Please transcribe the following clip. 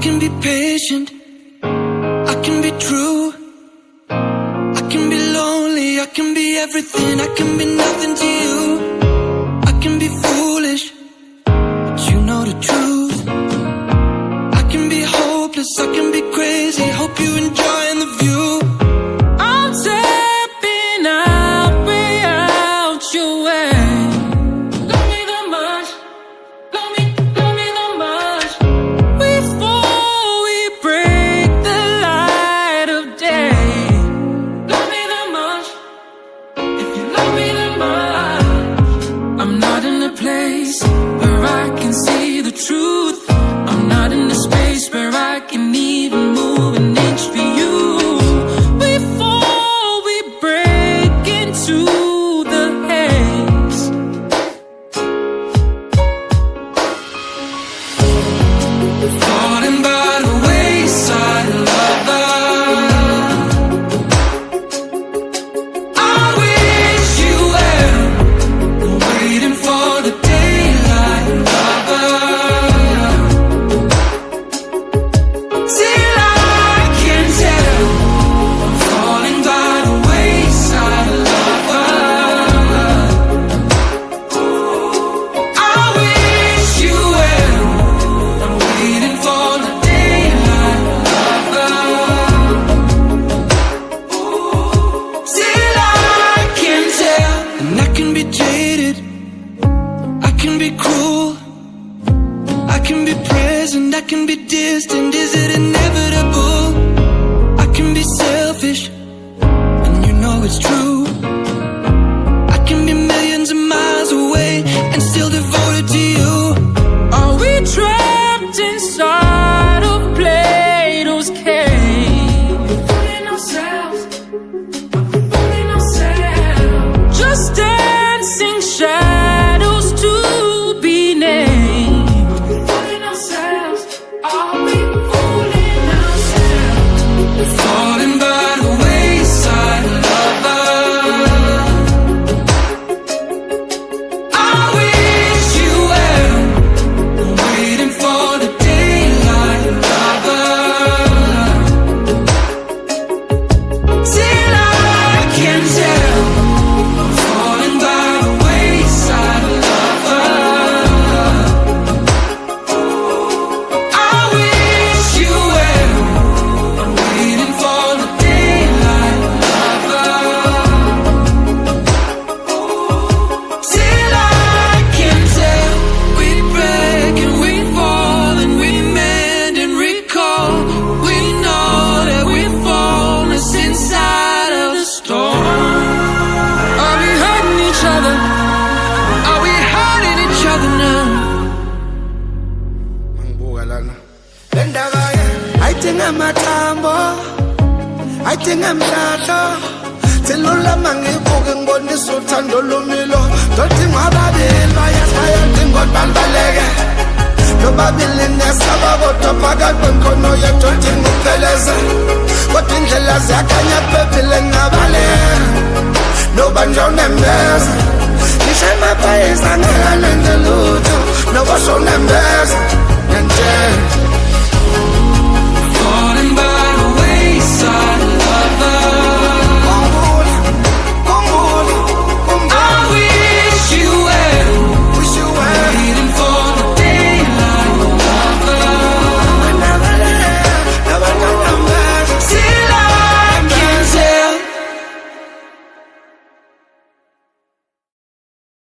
can be patient, I can be true, I can be lonely, I can be everything, I can be nothing to you. I can be foolish, but you know the truth. I can be hopeless, I can be crazy, hope you're enjoying the view. I'm tapping out without your way. Love me that much, love me that much. Before we break the light of day. Love me that much, if you love me that much. I'm not in a place where I can see the truth. I'm not in a space where I can even move an inch for you. Before we break into the haze. Falling by the wayside, lover. I wish you well. Waiting for the daylight, lover. Till I can tell, I'm falling by the wayside, lover. I wish you well. I'm waiting for the daylight, lover. Till I can tell, and I can be jaded, I can be cruel, I can be present, I can be distant. Is it inevitable? I can be selfish, and you know it's true. I can be millions of miles away and still devoted to you. Are we trapped inside of Plato's cave? Fooling ourselves, fooling ourselves. Just dancing shadows to be named. Fooling ourselves, are we fooling ourselves? Falling by the wayside, lover. I wish you well. Waiting for the daylight, lover. Till I can tell, I'm falling by the wayside, lover. I wish you well. I'm waiting for the daylight, lover. Till I can tell, we break and we fall and we mend and recall. We know that we've fallen inside of the storm. Are we hurting each other? Are we hurting each other now? Ngibuka lana le ndaba ke ayithenga amathambo ayithenga emhlahlo thelula mangibuke ngibonisa uthando lumilo dothi ngababili bayashaya dingoba balbaleke nobabili nesaba kodwa phakathi kwenkhono yethu dinga ukupheleza kodwa indlela ziyakhanya kuphephile ngabaleka nobanja unembeza ngisho emapayisa ngeke nende lutho nobasho unembeza